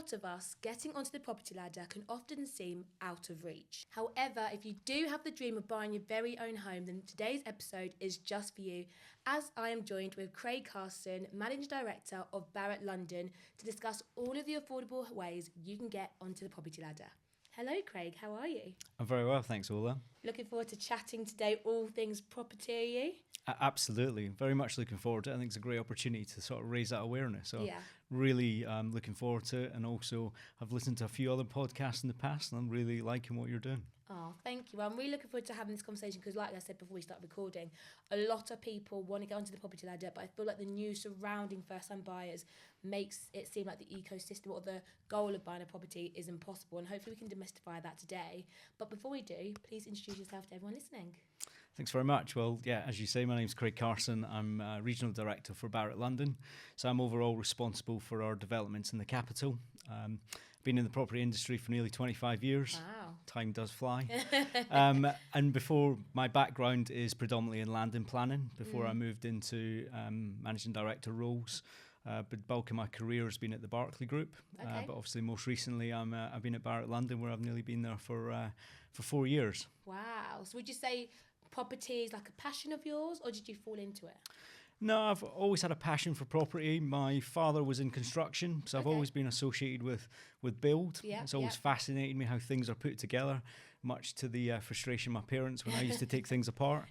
lot of us, getting onto the property ladder can often seem out of reach. However, if you do have the dream of buying your very own home, then today's episode is just for you, as I am joined with Craig Carson, Managing Director of Barratt London, to discuss all of the affordable ways you can get onto the property ladder. Hello, Craig. How are you? I'm very well, thanks, Ola. Looking forward to chatting today, all things property, are you? Absolutely. Very much looking forward to it. I think it's a great opportunity to sort of raise that awareness. So Yeah. really looking forward to it. And also I've listened to a few other podcasts in the past and I'm really liking what you're doing. Oh, thank you. Well, I'm really looking forward to having this conversation because, like I said before we start recording, a lot of people want to get onto the property ladder, but I feel like the news surrounding first-time buyers makes it seem like the ecosystem or the goal of buying a property is impossible, and hopefully we can demystify that today. But before we do, please introduce yourself to everyone listening. Thanks very much. Well, yeah, as you say, my name's Craig Carson. I'm Regional Director for Barratt London. So I'm overall responsible for our developments in the capital. Been in the property industry for nearly 25 years. Wow. Time does fly. And before, my background is predominantly in land and planning before I moved into managing director roles. But the bulk of my career has been at the Barclay Group. Okay. But obviously most recently I've been at Barratt London, where I've nearly been there for 4 years. Wow. So would you say property is like a passion of yours, or did you fall into it? No, I've always had a passion for property. My father was in construction, so I've Okay. always been associated with build. Yeah, It's always fascinated me how things are put together, much to the frustration of my parents when I used to take things apart.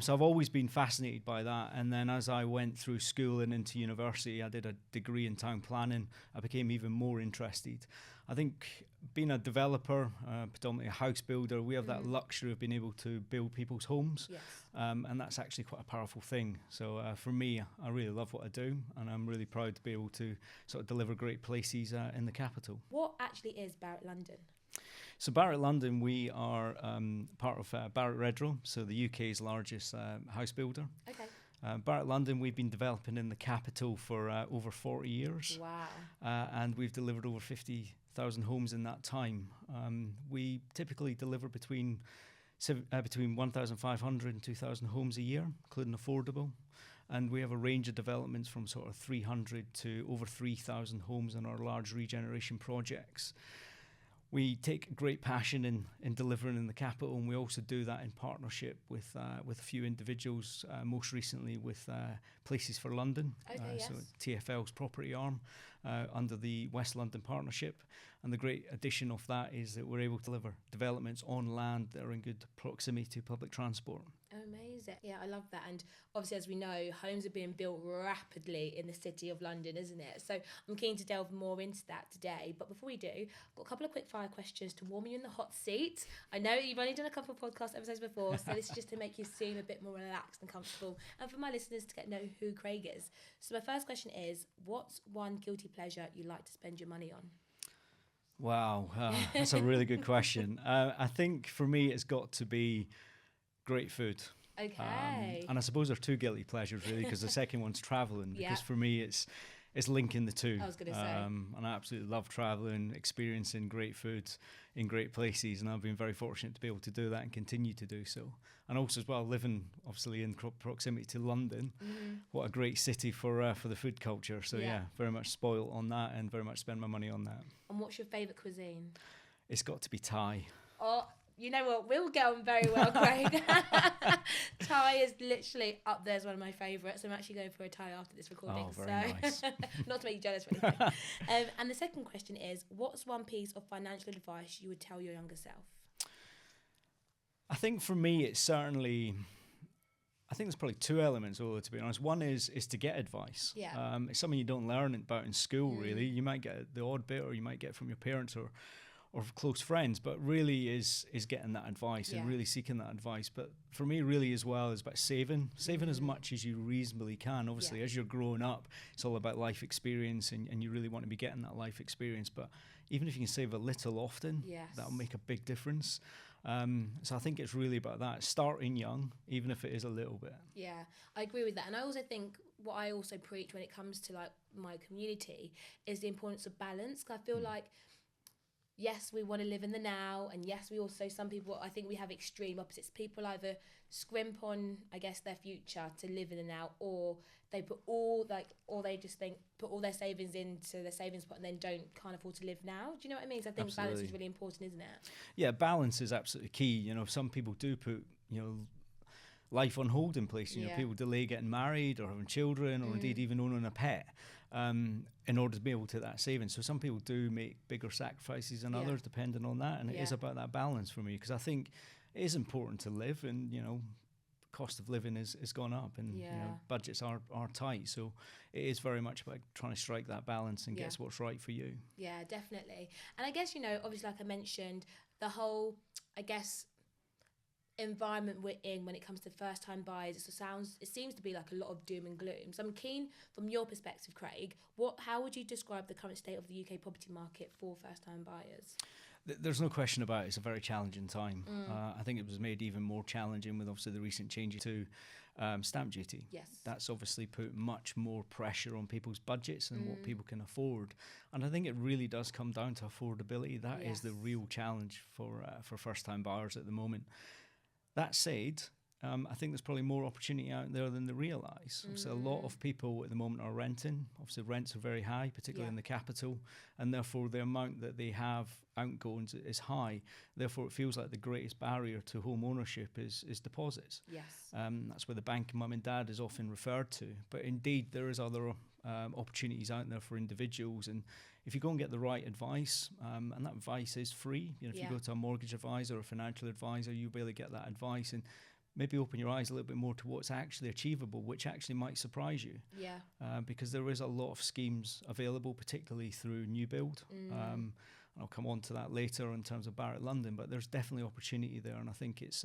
So I've always been fascinated by that. And then as I went through school and into university, I did a degree in town planning. I became even more interested. I think being a developer, predominantly a house builder, we have that luxury of being able to build people's homes. Yes. And that's actually quite a powerful thing. So for me, I really love what I do, and I'm really proud to be able to sort of deliver great places in the capital. What actually is Barratt London? So Barratt London, we are part of Barratt Redrow, so the UK's largest house builder. Okay. Barratt London, we've been developing in the capital for over 40 years. Wow. And we've delivered over 50,000 homes in that time. We typically deliver between 1,500 and 2,000 homes a year, including affordable. And we have a range of developments from sort of 300 to over 3,000 homes in our large regeneration projects. We take great passion in delivering in the capital, and we also do that in partnership with a few individuals, most recently with Places for London, Okay, yes. so TfL's property arm under the West London Partnership. And the great addition of that is that we're able to deliver developments on land that are in good proximity to public transport. Amazing. Yeah, I love that. And obviously, as we know, homes are being built rapidly in the city of London, isn't it? So I'm keen to delve more into that today. But before we do, I've got a couple of quick fire questions to warm you in the hot seat. I know you've only done a couple of podcast episodes before, so this is just to make you seem a bit more relaxed and comfortable, and for my listeners to get to know who Craig is. So my first question is, what's one guilty pleasure you like to spend your money on? Wow, that's a really good question. I think for me, it's got to be great food. Okay. And I suppose there are two guilty pleasures, really, because the second one's travelling. Yeah. Because for me, it's linking the two. I was gonna say. And I absolutely love travelling, experiencing great food in great places, and I've been very fortunate to be able to do that and continue to do so. And also as well, living obviously in proximity to London, what a great city for the food culture. So Yeah. yeah, very much spoiled on that, and very much spend my money on that. And what's your favourite cuisine? It's got to be Thai. Oh, you know what? We'll get on very well, Craig. Thai is literally up there as one of my favourites. I'm actually going for a Thai after this recording. Oh, very nice. Not to make you jealous or anything. And the second question is, what's one piece of financial advice you would tell your younger self? I think for me, it's certainly... I think there's probably two elements, although, to be honest. One is to get advice. Yeah. It's something you don't learn about in school, really. You might get the odd bit, or you might get it from your parents or close friends, but really is getting that advice and really seeking that advice. But for me, really as well, is about saving as much as you reasonably can. Obviously, as you're growing up, it's all about life experience, and you really want to be getting that life experience. But even if you can save a little often, that'll make a big difference. So I think it's really about that, starting young, even if it is a little bit. Yeah, I agree with that. And I also think what I also preach when it comes to like my community is the importance of balance. 'Cause I feel like yes, we want to live in the now, and yes, we also, some people, I think we have extreme opposites. People either scrimp on, I guess, their future to live in the now, or they put all, like, or they just think, put all their savings into their savings pot and then can't afford to live now. Do you know what I mean? So I think Absolutely. balance is really important, isn't it? Yeah, balance is absolutely key. You know, some people do put, you know, life on hold in place. You know, people delay getting married or having children, or indeed even owning a pet, in order to be able to that savings. So some people do make bigger sacrifices than others, depending on that. And it is about that balance for me, because I think it is important to live, and you know, cost of living is gone up, and you know, budgets are tight. So it is very much about trying to strike that balance and guess what's right for you. Yeah, definitely. And I guess, you know, obviously, like I mentioned, the whole, I guess, environment we're in when it comes to first time buyers, it seems to be like a lot of doom and gloom. So I'm keen, from your perspective, Craig, how would you describe the current state of the UK property market for first time buyers? There's no question about it. It's a very challenging time. I think it was made even more challenging with obviously the recent changes to stamp duty. Yes. That's obviously put much more pressure on people's budgets and what people can afford. And I think it really does come down to affordability. That is the real challenge for first-time buyers at the moment. That said, I think there's probably more opportunity out there than they realise. So a lot of people at the moment are renting. Obviously, rents are very high, particularly in the capital, and therefore the amount that they have outgoings is high. Therefore, it feels like the greatest barrier to home ownership is deposits. Yes. That's where the bank mum and dad is often referred to. But indeed, there is other opportunities out there for individuals, and if you go and get the right advice, and that advice is free. You know, if you go to a mortgage advisor or a financial advisor, you'll be able to get that advice and maybe open your eyes a little bit more to what's actually achievable, which actually might surprise you. Yeah. Because there is a lot of schemes available, particularly through new build. I'll come on to that later in terms of Barratt London, but there's definitely opportunity there, and I think it's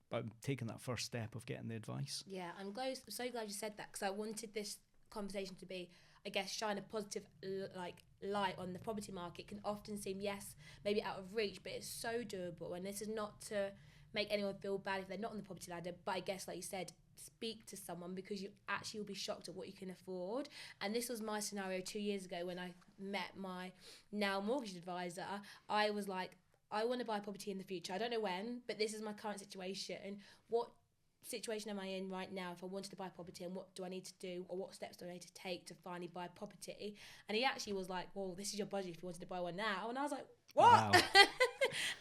about taking that first step of getting the advice. Yeah, I'm so glad you said that, because I wanted this conversation to be, I guess, shine a positive light on the property market. It can often seem, yes, maybe out of reach, but it's so doable. And this is not to make anyone feel bad if they're not on the property ladder, but I guess, like you said, speak to someone, because you actually will be shocked at what you can afford. And this was my scenario 2 years ago when I met my now mortgage advisor. I was like, I want to buy property in the future. I don't know when, but this is my current situation. What situation am I in right now if I wanted to buy property, and what do I need to do, or what steps do I need to take to finally buy property? And he actually was like, well, this is your budget if you wanted to buy one now. And I was like, what? Wow.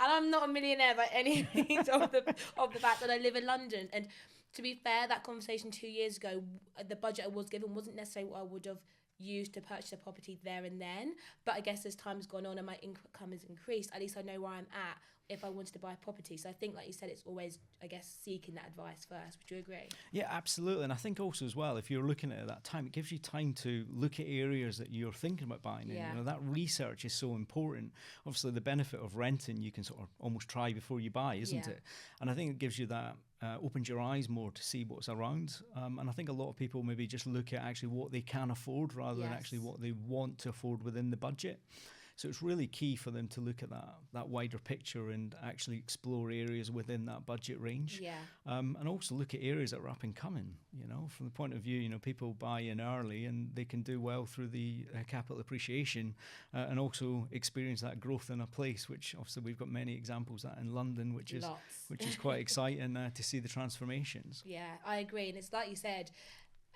And I'm not a millionaire by any means of the fact that I live in London. And to be fair, that conversation 2 years ago, the budget I was given wasn't necessarily what I would have used to purchase a property there and then. But I guess as time's gone on and my income has increased, at least I know where I'm at if I wanted to buy a property. So I think, like you said, it's always, I guess, seeking that advice first. Would you agree? Yeah, absolutely. And I think also as well, if you're looking at it at that time, it gives you time to look at areas that you're thinking about buying in. You know, that research is so important. Obviously, the benefit of renting, you can sort of almost try before you buy, isn't it? And I think it gives you that, opens your eyes more to see what's around. And I think a lot of people maybe just look at actually what they can afford rather than actually what they want to afford within the budget. So it's really key for them to look at that wider picture and actually explore areas within that budget range. Yeah. And also look at areas that are up and coming, you know, from the point of view, you know, people buy in early and they can do well through the capital appreciation and also experience that growth in a place, which obviously we've got many examples of that in London, which is quite exciting to see the transformations. Yeah, I agree. And it's like you said,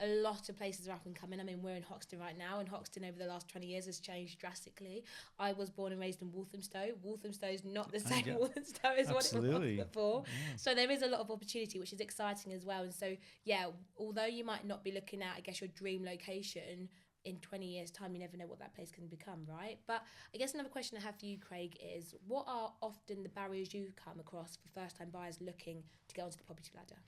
a lot of places are up and coming. I mean, we're in Hoxton right now, and Hoxton over the last 20 years has changed drastically. I was born and raised in Walthamstow. Walthamstow is not the same Walthamstow as what it was before. Yeah. So there is a lot of opportunity, which is exciting as well. And so, yeah, although you might not be looking at, I guess, your dream location, in 20 years' time, you never know what that place can become, right? But I guess another question I have for you, Craig, is what are often the barriers you come across for first-time buyers looking to get onto the property ladder?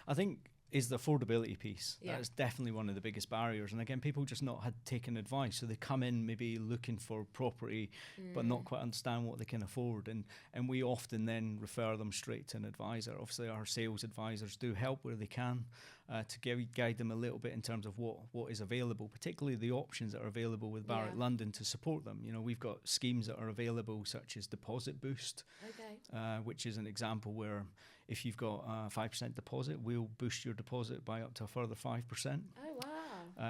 I think is the affordability piece. That is definitely one of the biggest barriers. And again, people just not had taken advice. So they come in maybe looking for property, but not quite understand what they can afford. And we often then refer them straight to an advisor. Obviously, our sales advisors do help where they can to guide them a little bit in terms of what is available, particularly the options that are available with Barratt London to support them. You know, we've got schemes that are available such as Deposit Boost, which is an example where if you've got a 5% deposit, we'll boost your deposit by up to a further 5%. Oh,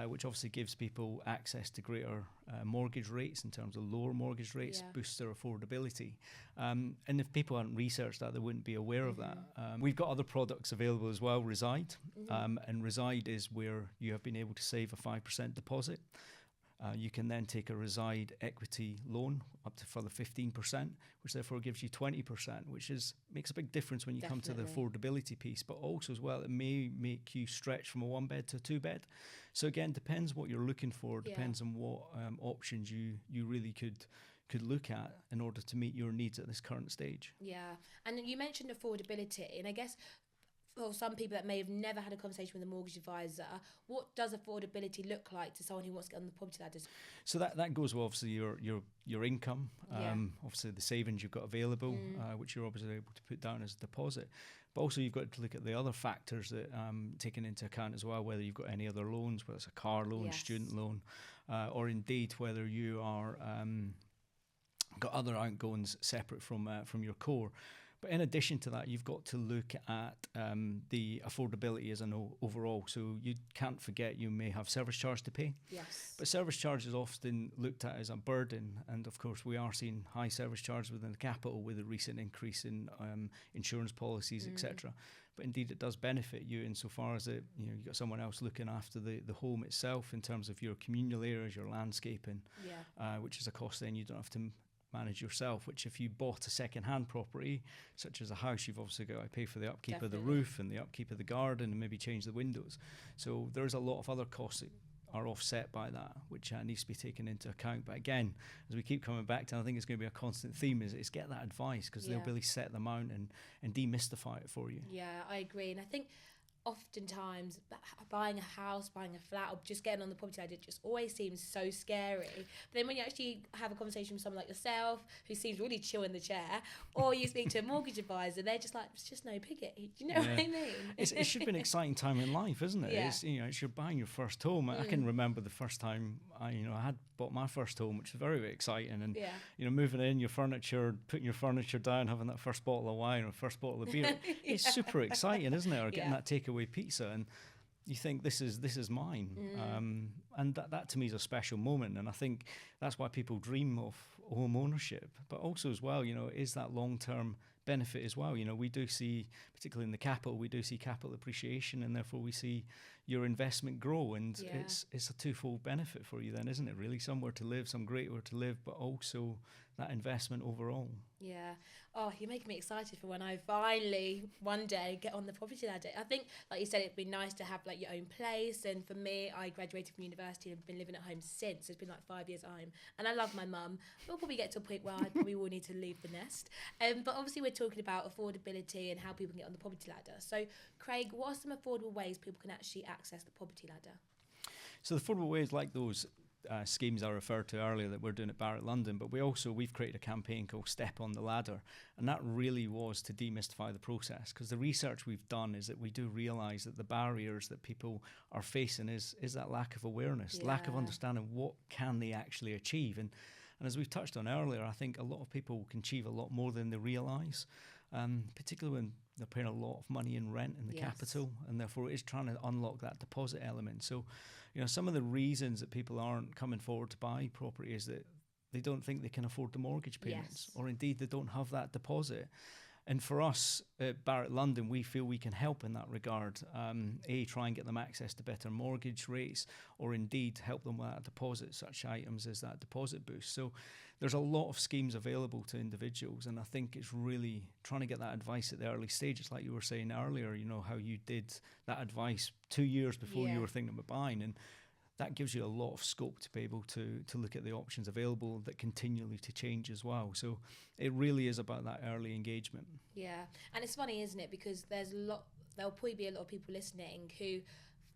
which obviously gives people access to greater mortgage rates in terms of lower mortgage rates, boosts their affordability. And if people hadn't researched that, they wouldn't be aware of that. We've got other products available as well, Reside. And Reside is where you have been able to save a 5% deposit. You can then take a Reside equity loan up to further 15%, which therefore gives you 20%, which makes a big difference when you come to the affordability piece. But also as well, it may make you stretch from a 1-bed to a 2-bed. So again, depends what you're looking for. Depends on what options you really could look at in order to meet your needs at this current stage. Yeah, and you mentioned affordability, and I guess for some people that may have never had a conversation with a mortgage advisor, what does affordability look like to someone who wants to get on the property ladder? So that goes with obviously your income, obviously the savings you've got available, which you're obviously able to put down as a deposit. But also you've got to look at the other factors that taken into account as well, whether you've got any other loans, whether it's a car loan, student loan, or indeed whether you are got other outgoings separate from your core. But in addition to that, you've got to look at the affordability as an overall. So you can't forget you may have service charge to pay. Yes. But service charge is often looked at as a burden. And of course, we are seeing high service charges within the capital with the recent increase in insurance policies, etc. But indeed, it does benefit you insofar as you've got someone else looking after the home itself in terms of your communal areas, your landscaping, which is a cost then you don't have to manage yourself, which if you bought a second-hand property such as a house, you've obviously got to pay for the upkeep of the roof and the upkeep of the garden and maybe change the windows. So there's a lot of other costs that are offset by that, which needs to be taken into account. But again, as we keep coming back to, and I think it's going to be a constant theme, is get that advice, because they'll really set them out and demystify it for you. Yeah, I agree. And I think oftentimes buying a house, buying a flat, or just getting on the property ladder just always seems so scary. But then when you actually have a conversation with someone like yourself, who seems really chill in the chair, or you speak to a mortgage advisor, they're just like, it's just no piggy. Do you know what I mean? It should be an exciting time in life, isn't it? It's, you're buying your first home. I can remember the first time I had bought my first home, which was very, very exciting. And moving in, your furniture, putting your furniture down, having that first bottle of wine or first bottle of beer, it's super exciting, isn't it? Or getting that takeaway pizza, and you think this is mine. And that to me is a special moment, and I think that's why people dream of home ownership. But also as well, is that long-term benefit as well. We do see, particularly in the capital, we do see capital appreciation, and therefore we see your investment grow, and it's a twofold benefit for you then, isn't it, really? Somewhere to live, some great where to live, but also that investment overall. Yeah. Oh, you're making me excited for when I finally one day get on the property ladder. I think, like you said, it'd be nice to have like your own place. And for me, I graduated from university and have been living at home since. It's been like 5 years at home, and I love my mum. We'll probably get to a point where I probably will need to leave the nest. But obviously, we're talking about affordability and how people can get on the property ladder. So, Craig, what are some affordable ways people can actually access the property ladder? So the affordable ways, like those schemes I referred to earlier that we're doing at Barratt London, but we've created a campaign called Step on the Ladder, and that really was to demystify the process, because the research we've done is that we do realise that the barriers that people are facing is that lack of awareness, lack of understanding what can they actually achieve, and as we've touched on earlier, I think a lot of people can achieve a lot more than they realise, particularly when they're paying a lot of money in rent in the capital, and therefore it is trying to unlock that deposit element. So some of the reasons that people aren't coming forward to buy property is that they don't think they can afford the mortgage payments, or indeed they don't have that deposit. And for us at Barratt London, we feel we can help in that regard. Try and get them access to better mortgage rates, or indeed help them with that deposit, such items as that deposit boost. So there's a lot of schemes available to individuals, and I think it's really trying to get that advice at the early stages, like you were saying earlier, how you did that advice 2 years before you were thinking about buying, and that gives you a lot of scope to be able to look at the options available that continually to change as well. So it really is about that early engagement. Yeah, and it's funny, isn't it? Because there'll probably be a lot of people listening who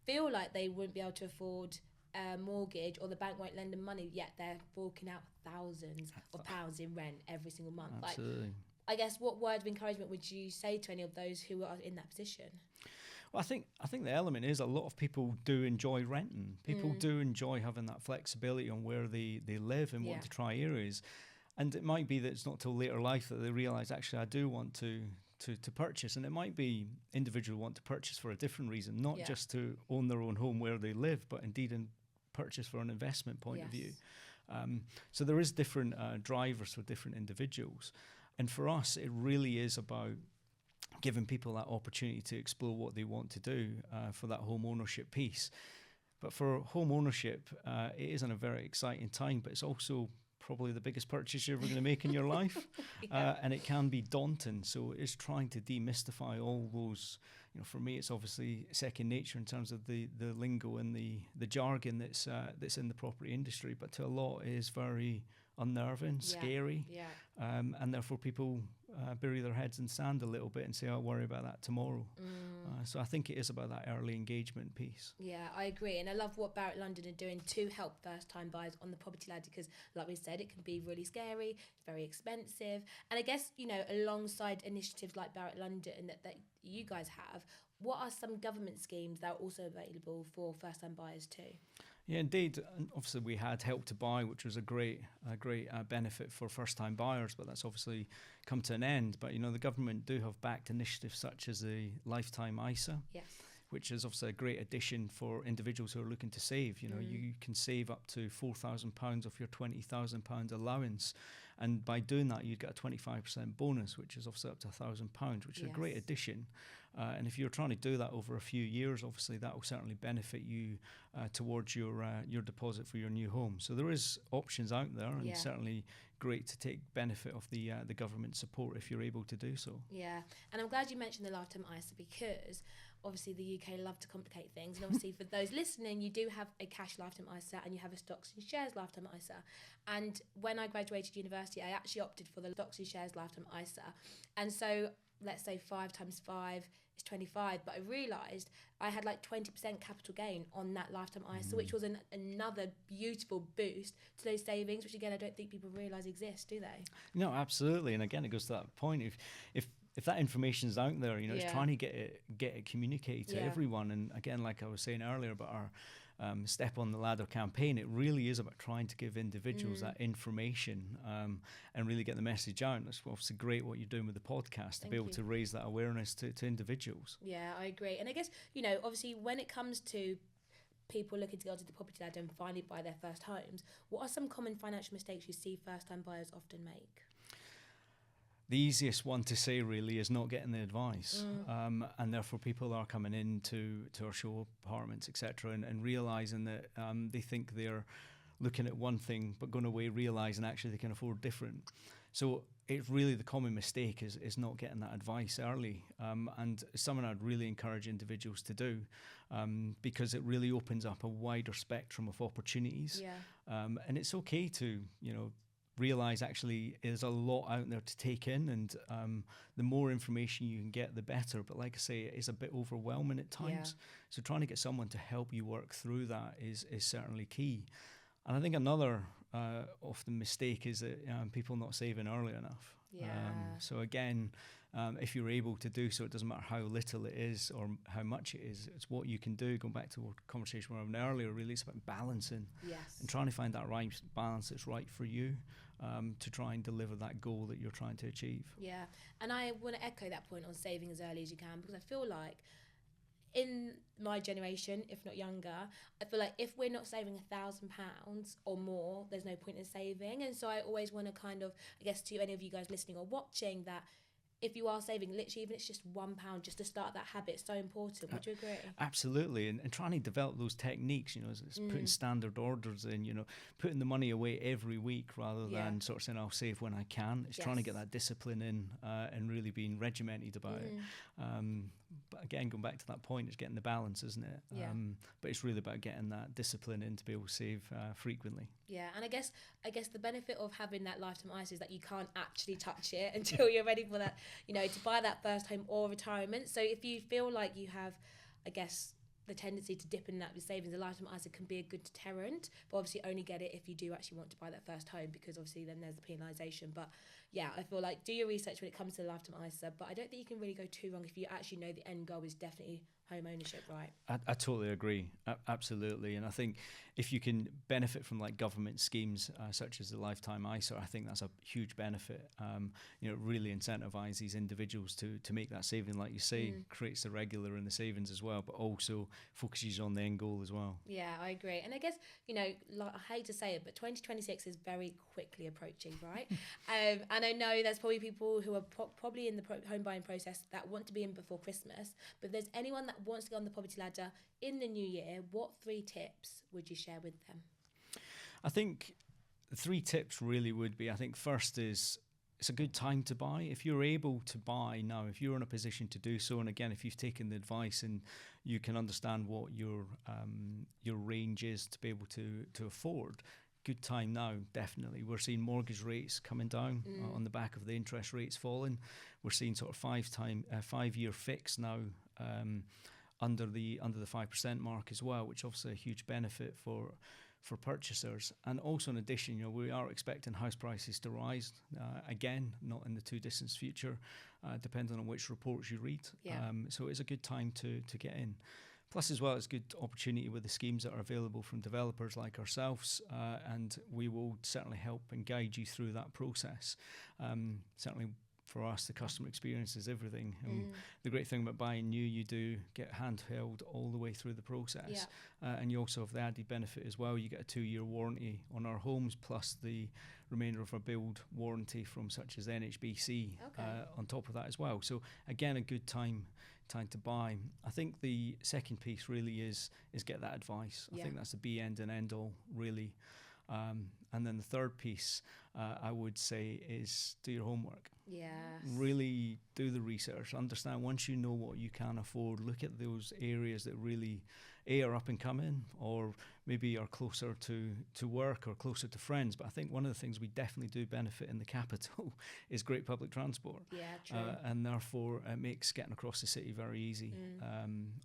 feel like they wouldn't be able to afford a mortgage, or the bank won't lend them money, yet they're forking out thousands of pounds in rent every single month. Absolutely. I guess what word of encouragement would you say to any of those who are in that position? Well, I think the element is a lot of people do enjoy renting. People do enjoy having that flexibility on where they live and want to try areas. And it might be that it's not till later life that they realise, actually, I do want to to purchase. And it might be individual want to purchase for a different reason, not just to own their own home where they live, but indeed in purchase for an investment point of view. So there is different drivers for different individuals. And for us, it really is about giving people that opportunity to explore what they want to do for that home ownership piece. But for home ownership, it is in a very exciting time, but it's also probably the biggest purchase you're ever going to make in your life. And it can be daunting. So it's trying to demystify all those, for me, it's obviously second nature in terms of the lingo and the jargon that's in the property industry, but to a lot it is very unnerving, scary. And therefore people bury their heads in sand a little bit and say, I'll worry about that tomorrow. So I think it is about that early engagement piece. Yeah, I agree. And I love what Barratt London are doing to help first-time buyers on the property ladder, because like we said, it can be really scary, it's very expensive. And I guess, alongside initiatives like Barratt London that you guys have, what are some government schemes that are also available for first-time buyers too? Yeah, indeed. And obviously, we had Help to Buy, which was a great benefit for first-time buyers, but that's obviously come to an end. But, the government do have backed initiatives such as the Lifetime ISA, which is obviously a great addition for individuals who are looking to save. You can save up to £4,000 off your £20,000 allowance. And by doing that, you'd get a 25% bonus, which is obviously up to £1,000, which is a great addition. And if you're trying to do that over a few years, obviously that will certainly benefit you towards your deposit for your new home. So there is options out there, and certainly great to take benefit of the government support if you're able to do so. Yeah, and I'm glad you mentioned the Lifetime ISA, because obviously the UK love to complicate things, and obviously for those listening, you do have a cash Lifetime ISA and you have a stocks and shares Lifetime ISA. And when I graduated university, I actually opted for the stocks and shares Lifetime ISA. And so let's say 5 times 5 is 25, but I realised I had like 20% capital gain on that Lifetime ISA, which was another beautiful boost to those savings, which again I don't think people realise exist, do they? No, absolutely. And again, it goes to that point, if that information is out there, it's trying to get it communicated to everyone. And again, like I was saying earlier about our Step on the Ladder campaign, it really is about trying to give individuals that information and really get the message out. It's obviously great what you're doing with the podcast to be able to raise that awareness to individuals. Yeah, I agree. And I guess, obviously when it comes to people looking to go to the property ladder and finally buy their first homes, what are some common financial mistakes you see first-time buyers often make? The easiest one to say really is not getting the advice, and therefore people are coming into our show apartments, etc., and realising that they think they're looking at one thing but going away realising actually they can afford different. So it's really the common mistake is not getting that advice early, and it's something I'd really encourage individuals to do, because it really opens up a wider spectrum of opportunities, and it's okay to realise actually there's a lot out there to take in, and the more information you can get, the better. But like I say, it is a bit overwhelming at times. So trying to get someone to help you work through that is certainly key. And I think another often mistake is that people not saving early enough. So again, if you're able to do so, it doesn't matter how little it is or how much it is, it's what you can do. Going back to our conversation we were having earlier, really it's about balancing and trying to find that right balance that's right for you, to try and deliver that goal that you're trying to achieve. Yeah, and I want to echo that point on saving as early as you can, because I feel like in my generation, if not younger, I feel like if we're not saving £1,000 or more, there's no point in saving. And so I always want to kind of, I guess to any of you guys listening or watching, that if you are saving, literally even if it's just £1 just to start that habit, it's so important. Would you agree? Absolutely, and trying to develop those techniques, it's putting standard orders in, putting the money away every week rather than sort of saying I'll save when I can. It's trying to get that discipline in, and really being regimented about it. But again, going back to that point, it's getting the balance, isn't it? But it's really about getting that discipline in to be able to save frequently. Yeah, and I guess the benefit of having that Lifetime ISA is that you can't actually touch it until you're ready for that, to buy that first home or retirement. So if you feel like you have, I guess, the tendency to dip in that with savings, a Lifetime ISA can be a good deterrent, but obviously only get it if you do actually want to buy that first home, because obviously then there's the penalisation. But yeah, I feel like do your research when it comes to the Lifetime ISA, but I don't think you can really go too wrong if you actually know the end goal is definitely home ownership, right? I totally agree. Absolutely. And I think if you can benefit from like government schemes such as the lifetime ISA, I think that's a huge benefit. It really incentivise these individuals to make that saving, like you say, creates the regular and the savings as well, but also focuses on the end goal as well. Yeah, I agree. And I guess, like, I hate to say it, but 2026 is very quickly approaching, right? And I know there's probably people who are probably in the home buying process that want to be in before Christmas. But if there's anyone that wants to go on the property ladder in the new year, what 3 tips would you share with them? I think the 3 tips really would be, I think first is, it's a good time to buy. If you're able to buy now, if you're in a position to do so, and again, if you've taken the advice and you can understand what your range is to be able to afford, good time now, definitely. We're seeing mortgage rates coming down on the back of the interest rates falling. We're seeing sort of 5-year fix now under the 5% mark as well, which obviously a huge benefit for purchasers. And also in addition, we are expecting house prices to rise again, not in the too distant future, depending on which reports you read. Yeah. So it's a good time to get in. Plus as well, it's a good opportunity with the schemes that are available from developers like ourselves, and we will certainly help and guide you through that process. Certainly for us, the customer experience is everything. And the great thing about buying new, you do get handheld all the way through the process. Yeah. And you also have the added benefit as well. You get a 2-year warranty on our homes, plus the remainder of our build warranty from such as NHBC on top of that as well. So again, a good time to buy. I think the second piece really is get that advice. I think that's the be end and end all really. And then the third piece I would say is do your homework. Yes. Really do the research. Understand once you know what you can afford, look at those areas that really are up and coming, or maybe are closer to work or closer to friends. But I think one of the things we definitely do benefit in the capital is great public transport. Yeah, true. And therefore it makes getting across the city very easy,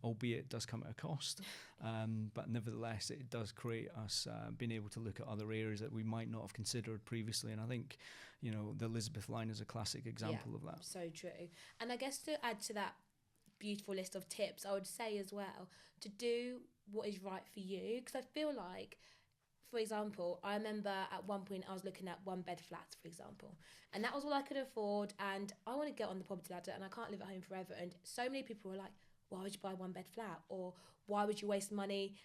albeit it does come at a cost. But nevertheless, it does create us being able to look at other areas that we might not have considered previously. And I think, the Elizabeth line is a classic example of that. So true. And I guess to add to that beautiful list of tips, I would say as well to do what is right for you, because I feel like, for example, I remember at one point I was looking at 1-bed flats, for example, and that was all I could afford, and I want to get on the property ladder and I can't live at home forever. And so many people were like, why would you buy a 1-bed flat, or why would you waste money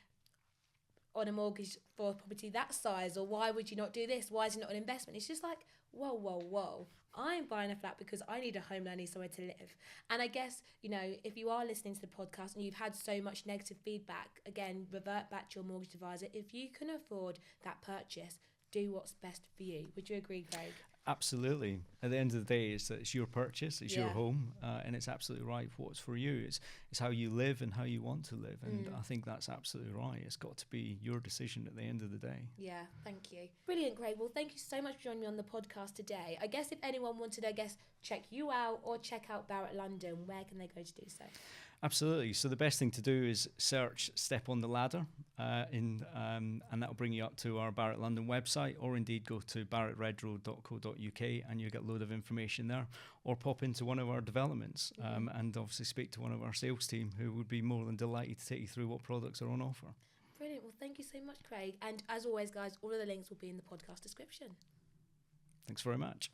on a mortgage for a property that size, or why would you not do this, why is it not an investment? It's just like, whoa, I'm buying a flat because I need a home and I need somewhere to live. And I guess, if you are listening to the podcast and you've had so much negative feedback, again, revert back to your mortgage advisor. If you can afford that purchase, do what's best for you. Would you agree, Craig? Absolutely. At the end of the day, it's your purchase, it's your home, and it's absolutely right for what's for you. It's how you live and how you want to live, and I think that's absolutely right. It's got to be your decision at the end of the day. Yeah, thank you. Brilliant, Craig. Well, thank you so much for joining me on the podcast today. I guess if anyone wanted to, check you out or check out Barratt London, where can they go to do so? Absolutely. So the best thing to do is search Step on the Ladder, and that will bring you up to our Barratt London website, or indeed go to barrattredroad.co.uk and you'll get a load of information there, or pop into one of our developments and obviously speak to one of our sales team, who would be more than delighted to take you through what products are on offer. Brilliant. Well, thank you so much, Craig. And as always, guys, all of the links will be in the podcast description. Thanks very much.